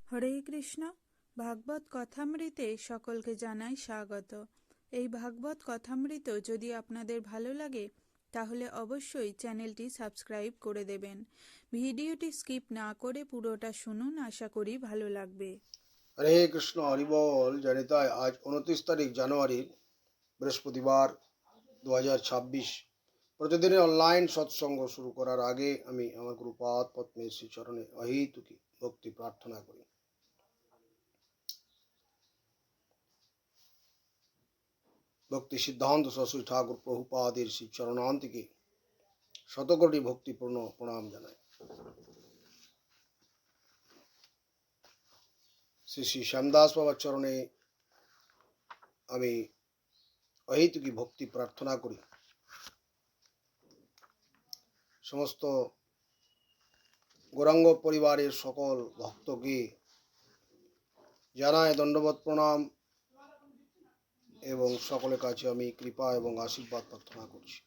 হরে কৃষ্ণ। ভাগবত কথামৃতে সকলকে জানাই স্বাগত। এই ভাগবত কথামৃত যদি আপনাদের ভালো লাগে তাহলে অবশ্যই চ্যানেলটি সাবস্ক্রাইব করে দেবেন। ভিডিওটি স্কিপ না করে পুরোটা শুনুন, আশা করি ভালো লাগবে। হরে কৃষ্ণ, হরিবল। জানিতায় আজ 29 তারিখ জানুয়ারি, বৃহস্পতিবার 2026। প্রতিদিনের অনলাইন সৎসঙ্গ শুরু করার আগে আমি আমার গুরুপাদ পদ্মের শ্রী চরণে অহেতুকি ভক্তি প্রার্থনা করি। ভক্তি সিদ্ধান্ত সরস্বতী ঠাকুর প্রভুপাদের শ্রী চরণান্তিকে শতকোটি ভক্তিপূর্ণ প্রণাম জানাই। শ্রী শ্রী শ্যামদাস বাবার চরণে আমি অহেতুকি ভক্তি প্রার্থনা করি। সমস্ত গৌরাঙ্গ পরিবারের সকল ভক্তকে জানায় দণ্ডবত প্রণাম এবং সকলের কাছে আমি কৃপা এবং আশীর্বাদ প্রার্থনা করছি।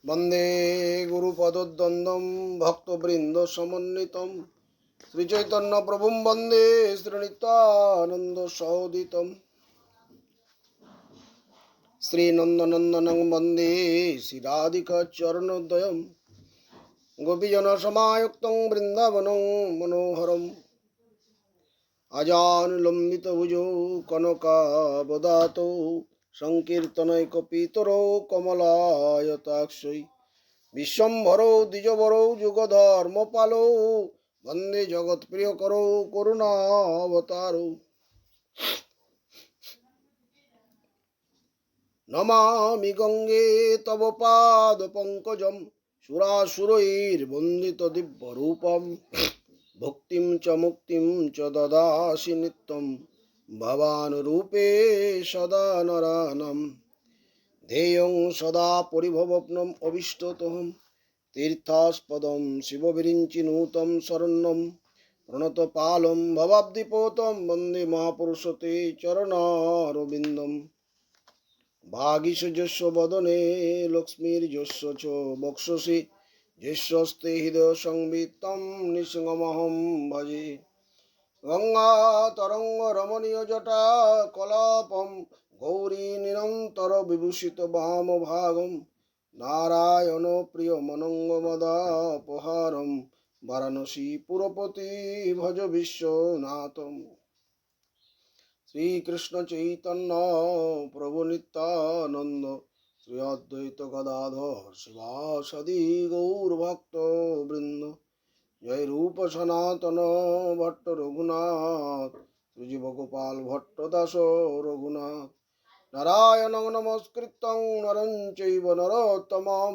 বন্দে গুরুপদদ্বন্দ্বম ভক্তবৃন্দ সমন্বিতম শ্রীচৈতন্য প্রভুম বন্দে শ্রীনিত্যানন্দ সহোদিতম শ্রীনন্দনন্দনং বন্দে শ্রীরাধিকা চরণোদয়ম গোপীজন সমায়ুক্তং বৃন্দাবনং মনোহরম আজানুলম্বিত ভুজৌ কনকাবদাতৌ সংকীর্তনৈকপিতরৌ কমলায়তাক্ষৈ বিশ্বম্ভরৌ দ্বিজবরৌ যুগধর্মপালৌ বন্দে জগৎপ্রিয়করৌ করুণাবতারৌ নমামি গঙ্গে তব পাদ পঙ্কজম সুরাসুরৈর্বন্দিত দিব্যরূপম ভক্তিম চ মুক্তিম চ দদাসি নিত্যম ভবানুরূপে সদা নরানাম ধ্যেয়ং সদা পরিভবপ্নম অবিষ্টতহম তীর্থাস্পদম শিববিরিঞ্চিনূতম শরণ্যম প্রণতপালম ভবাব্দিপোতম বন্দে মহাপুরুষতে চরণারবিন্দম ভাগীশযস্য বদনে লক্ষ্মীর্যস্য চ বক্ষসি যস্যস্তে হৃদয় সংবিত্তম নৃসিংহমহং ভজে গঙ্গা তরঙ্গ রমণীয় জটা কলাপম গৌরী নিরন্তর বিভূষিত বাম ভাগম নারায়ণ প্রিয় মনঙ্গ মদাপহারম বারাণসী পুরপতি ভজ বিশ্বনাথম শ্রীকৃষ্ণ চৈতন্য প্রভু নিত্যানন্দ শ্রী অদ্বৈত গদাধর শিবাসাদি গৌর ভক্ত বৃন্দ জয় রূপ সনাতন ভট্ট রঘুনাথ শ্রীজীব গোপাল ভট্ট দাস রঘুনাথ নারায়ণ নমস্কৃত্যং নরং চৈব নরোত্তমং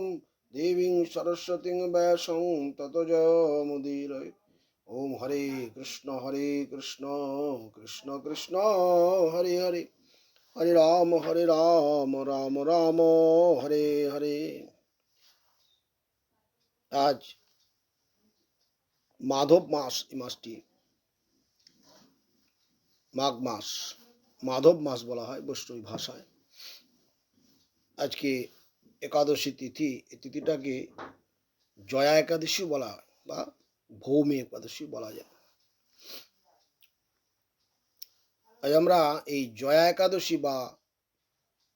দেবীং সরস্বতীং ব্যাসং ততো জয়মুদীরয়ে। ওম হরে কৃষ্ণ কৃষ্ণ কৃষ্ণ হরে হরে, হরে রাম রাম রাম হরে হরে। আজ মাধব মাস, এই মাসটি মাঘ মাস, মাধব মাস বলা হয় বৈষ্ণবী ভাষায়। আজকে একাদশী তিথি, এই তিথিটাকে জয়া একাদশী বলা হয় বা ভৌমি একাদশী বলা যায়। আজ আমরা এই জয়া একাদশী বা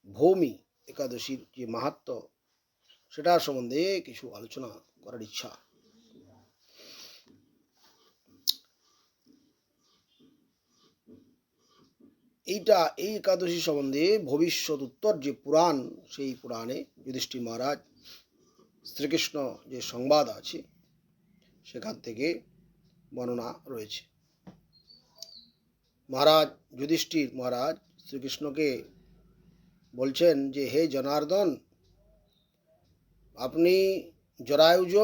ভৌমি একাদশীর যে মাহাত্ম্য সেটা সম্বন্ধে কিছু আলোচনা করার ইচ্ছা। এই একাদশী সম্বন্ধে ভবিষ্যৎ উত্তর যে পুরাণ, সেই পুরাণে যুধিষ্ঠির মহারাজ শ্রীকৃষ্ণ যে সংবাদ আছে সেখান থেকে বর্ণনা রয়েছে। মহারাজ যুধিষ্ঠির মহারাজ শ্রীকৃষ্ণকে বলছেন যে হে জনার্দন, আপনি জরায়ুজ,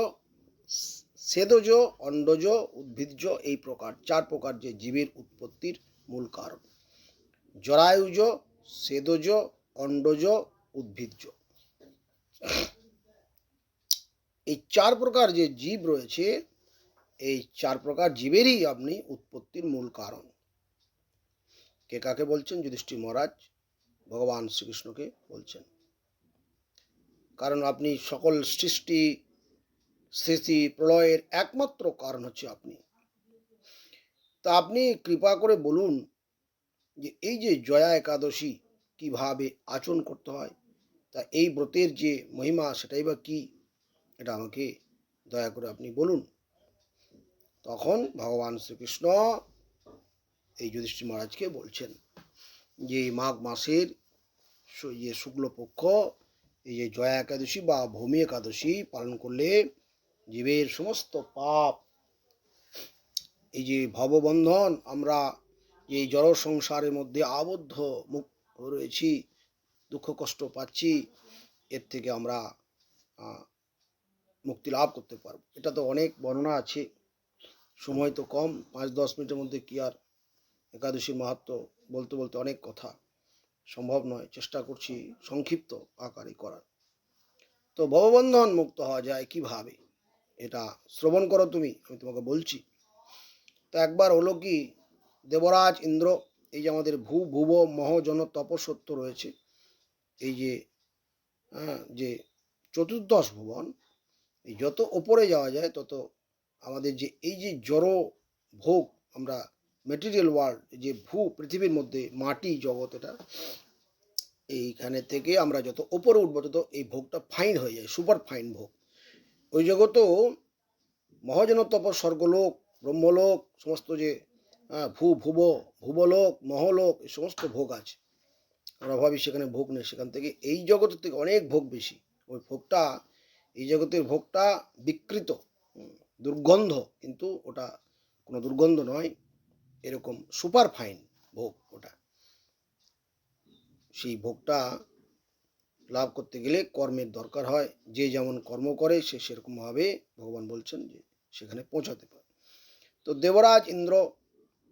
সেদজ, অন্ডজ, উদ্ভিজ্জ এই প্রকার 4 প্রকার যে জীবের উৎপত্তির মূল কারণ। জরায়ুজ, সেদজ, অন্ডজ, উদ্ভিজ্জ, এই 4 প্রকার যে জীব রয়েছে, এই 4 প্রকার জীবেরই আপনি উৎপত্তির মূল কারণ। কে কাকে বলছেন? যুধিষ্ঠির মহারাজ ভগবান শ্রীকৃষ্ণকে বলছেন। কারণ আপনি সকল সৃষ্টি স্থিতি প্রলয়ের একমাত্র কারণ হচ্ছে আপনি। তা আপনি কৃপা করে বলুন যে এই যে জয়া একাদশী কিভাবে আচরণ করতে হয়, তা এই ব্রতের যে মহিমা সেটাই বা কি, এটা আমাকে দয়া করে আপনি বলুন। তখন ভগবান শ্রীকৃষ্ণ এই যুধিষ্ঠির মহারাজকে বলছেন যে এই মাঘ মাসের যে শুক্লপক্ষ এই যে জয়া একাদশী বা ভূমি একাদশী পালন করলে জীবের সমস্ত পাপ, এই যে ভববন্ধন, আমরা যে এই জড় সংসারের মধ্যে আবদ্ধ মুখ রয়েছি, দুঃখ কষ্ট পাচ্ছি, এর থেকে আমরা মুক্তি লাভ করতে পারবো। এটা তো অনেক বর্ণনা আছে, সময় তো কম, 5-10 মিনিটের মধ্যে কি আর একাদশীর মাহাত্ম্য বলতে বলতে অনেক কথা সম্ভব নয়। চেষ্টা করছি সংক্ষিপ্ত আকারে করার। তো ভববন্ধন মুক্ত হওয়া যায় কিভাবে, এটা শ্রবণ করো তুমি, আমি তোমাকে বলছি। তো একবার হলো কি, দেবরাজ ইন্দ্র, এই যে আমাদের ভুব মহজন তপসত্য রয়েছে, এই যে যে চতুর্দশ ভুবন, এই যত ওপরে যাওয়া যায় তত আমাদের যে এই যে জড় ভোগ, আমরা মেটেরিয়াল ওয়ার্ল্ড, যে পৃথিবীর মধ্যে মাটি জগৎ, এটা এইখানে থেকে আমরা যত ওপরে উঠবো তত এই ভোগটা ফাইন হয়ে যায়, সুপার ফাইন ভোগ। ওই জগতেও মহাজন তপ স্বর্গলোক, ব্রহ্মলোক, সমস্ত যে ভুবলোক, মহলোক, এই সমস্ত ভোগ আছে। আমরা ভাবি সেখানে ভোগ নেই, সেখান থেকে এই জগতের থেকে অনেক ভোগ বেশি। ওই ভোগটা, এই জগতের ভোগটা বিকৃত, দুর্গন্ধ, কিন্তু ওটা কোনো দুর্গন্ধ নয়, এরকম সুপার ফাইন ভোগ ওটা। সেই ভোগটা লাভ করতে গেলে কর্মের দরকার হয়, যে যেমন কর্ম করে সে সেরকমভাবে ভগবান বলছেন যে সেখানে পৌঁছাতে পারে। তো দেবরাজ ইন্দ্র,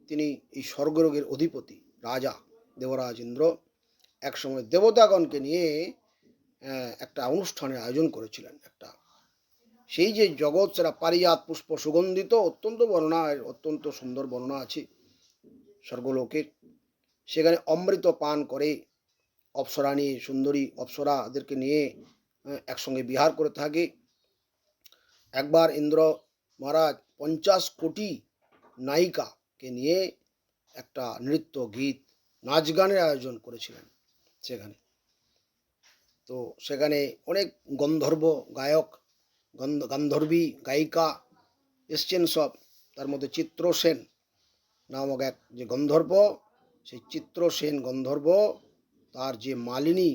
তিনি এই স্বর্গলোকের অধিপতি রাজা দেবরাজ ইন্দ্র, একসময় দেবতাগণকে নিয়ে একটা অনুষ্ঠানের আয়োজন করেছিলেন। একটা সেই যে জগৎ সেরা পারিজাত পুষ্প সুগন্ধিত, অত্যন্ত বর্ণনা, অত্যন্ত সুন্দর বর্ণনা আছে স্বর্গলোকের। সেখানে অমৃত পান করে অপ্সরানী সুন্দরী অপ্সরাদেরকে নিয়ে একসঙ্গে বিহার করে থাকে। একবার ইন্দ্র মহারাজ 50 কোটি নায়িকাকে নিয়ে একটা নৃত্য গীত নাচ গানের আয়োজন করেছিলেন সেখানে। তো সেখানে অনেক গন্ধর্ব গায়ক, গান্ধর্বী গায়িকা এসছেন সব। তার মধ্যে চিত্রসেন নামক এক যে গন্ধর্ব, সেই চিত্রসেন গন্ধর্ব, তার যে মালিনী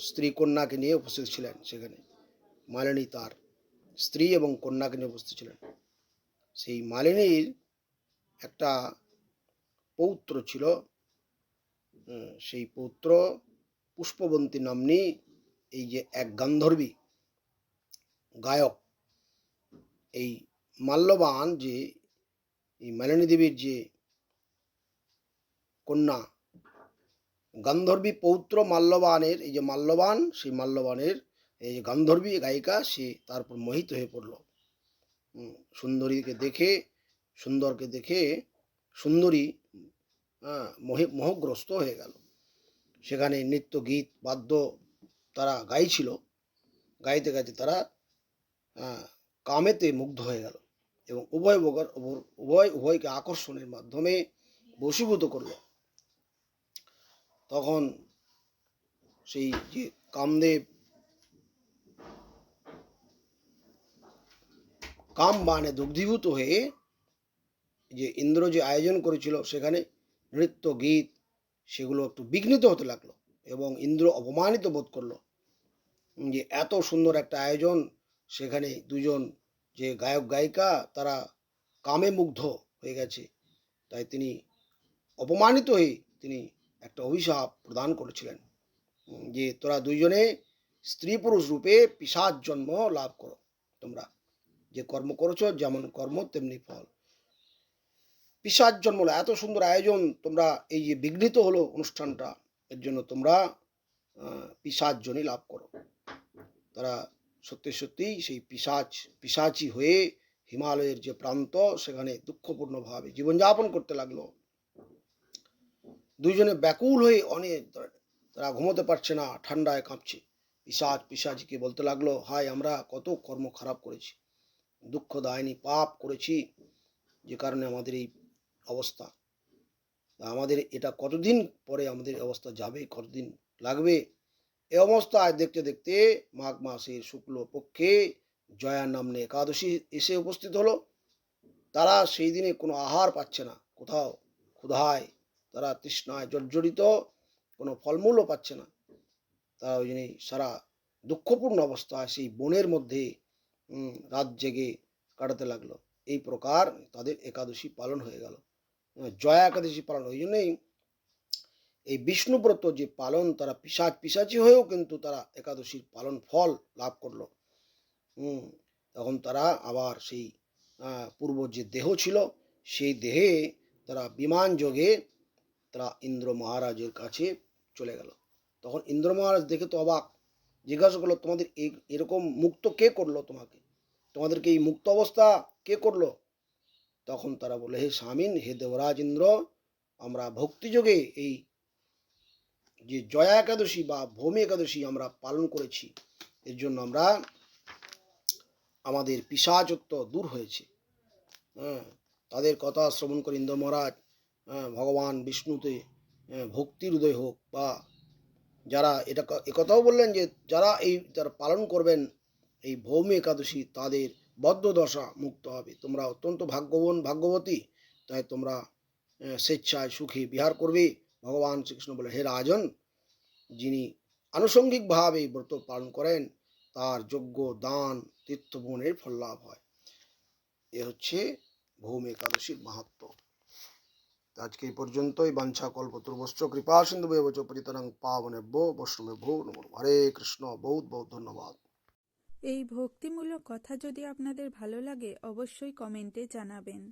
স্ত্রী কন্যাকে নিয়ে উপস্থিত ছিলেন সেখানে। মালিনী তার স্ত্রী এবং কন্যাকে নিয়ে উপস্থিত ছিলেন। সেই মালিনীর একটা পৌত্র ছিল, সেই পৌত্র পুষ্পবন্তী নাম্নী এই যে এক গান্ধর্বী গায়ক, এই মাল্যবান, যে এই মালিনী দেবীর যে কন্যা, গান্ধর্বী পৌত্র মাল্যবানের, এই যে মাল্যবান, সেই মাল্যবানের এই যে গান্ধর্বী গায়িকা, সে তারপর মোহিত হয়ে পড়ল। সুন্দরীকে দেখে, সুন্দরকে দেখে সুন্দরী মোহগ্রস্ত হয়ে গেল। সেখানে নৃত্য গীত বাদ্য তারা গাইছিল, গাইতে গাইতে তারা কামেতে মুগ্ধ হয়ে গেল এবং উভয়কে আকর্ষণের মাধ্যমে বশীভূত করল। তখন সেই যে কামদেব কাম বানে দগ্ধীভূত হয়ে, যে ইন্দ্র যে আয়োজন করেছিল সেখানে নৃত্য গীত, সেগুলো একটু বিঘ্নিত হতে লাগলো এবং ইন্দ্র অপমানিত বোধ করলো যে এত সুন্দর একটা আয়োজন, সেখানে দুজন যে গায়ক গায়িকা তারা কামে মুগ্ধ হয়ে গেছে। তাই তিনি অপমানিত হয়ে তিনি একটা অভিশাপ প্রদান করেছিলেন যে তোরা দুইজনে স্ত্রী পুরুষ রূপে পিশাচ জন্ম লাভ করো, তোমরা যে কর্ম করেছো যেমন কর্ম তেমনি ফল। পিশাচ জন্ম, এত সুন্দর আয়োজন, তোমরা এই যে বিঘ্নিত হলো অনুষ্ঠানটা, এর জন্য তোমরা পিশাচ জনই লাভ করো। তারা সত্যি সত্যিই সেই পিশাচি হয়ে হিমালয়ের যে প্রান্ত, সেখানে দুঃখপূর্ণভাবে জীবনযাপন করতে লাগলো। দুইজনে ব্যাকুল হয়ে, অনেক তারা ঘুমোতে পারছে না, ঠান্ডায় কাঁপছে। পিশাচকে বলতে লাগলো, হায় আমরা কত কর্ম খারাপ করেছি, দুঃখ দায়নি পাপ করেছি, যে কারণে আমাদের এই অবস্থা। আমাদের এটা কতদিন পরে আমাদের অবস্থা যাবে, কতদিন লাগবে। এই অবস্থায় দেখতে দেখতে মাঘ মাসের শুক্ল পক্ষে জয়া নামনে একাদশী এসে উপস্থিত হলো। তারা সেই দিনে কোনো আহার পাচ্ছে না, কোথাও ক্ষুধায় তারা তৃষ্ণায় জর্জরিত, কোনো ফলমূলও পাচ্ছে না। তারা ওই জন্যই সারা দুঃখপূর্ণ অবস্থায় সেই বনের মধ্যে রাত জেগে কাটাতে লাগলো। এই প্রকার তাদের একাদশী পালন হয়ে গেল, জয়া একাদশী পালন। ওই জন্যই এই বিষ্ণুব্রত যে পালন, তারা পিশাচী হয়েও কিন্তু তারা একাদশীর পালন ফল লাভ করলো। তখন তারা আবার সেই পূর্ব যে দেহ ছিল, সেই দেহে তারা বিমান যোগে তারা ইন্দ্র মহারাজের কাছে চলে গেল। তখন ইন্দ্র মহারাজ দেখে তো অবাক, জিজ্ঞাসা করলো, তোমাদের এরকম মুক্ত কে করলো, তোমাদেরকে এই মুক্ত অবস্থা কে করলো? তখন তারা বলে, হে স্বামীন, হে দেবরাজ ইন্দ্র, আমরা ভক্তিযোগে এই যে জয়া একাদশী বা ভৌমি একাদশী আমরা পালন করেছি, এর জন্য আমাদের পিশাচত্ব দূর হয়েছে। তাদের কথা শ্রবণ করে ইন্দ্র মহারাজ ভগবান বিষ্ণুতে ভক্তির উদয় হোক, বা যারা একথাও বললেন যে যারা পালন করবেন এই ভৌমি একাদশী, তাদের বদ্ধ দশা মুক্ত হবে। তোমরা অত্যন্ত ভাগ্যবতী, তাই তোমরা স্বেচ্ছায় সুখী বিহার করবে। ভগবান শ্রীকৃষ্ণ বলে, হে রাজন, যিনি আনুষঙ্গিকভাবে ব্রত পালন করেন তার যজ্ঞ দান তীর্থভ্রমণের ফল লাভ হয়। এ হচ্ছে ভৌমি একাদশীর মাহাত্ম্য। আজকে এই পর্যন্তই। বাঞ্ছা কল্পতরুভ্যশ্চ কৃপা সিন্ধুভ্যেব চ পতিতানাং পাবনেভ্যো বৈষ্ণবেভ্যো নমো নমঃ। হরে কৃষ্ণ। বহুত বহুত ধন্যবাদ। এই ভক্তিমূলক কথা যদি আপনাদের ভালো লাগে অবশ্যই কমেন্টে জানাবেন।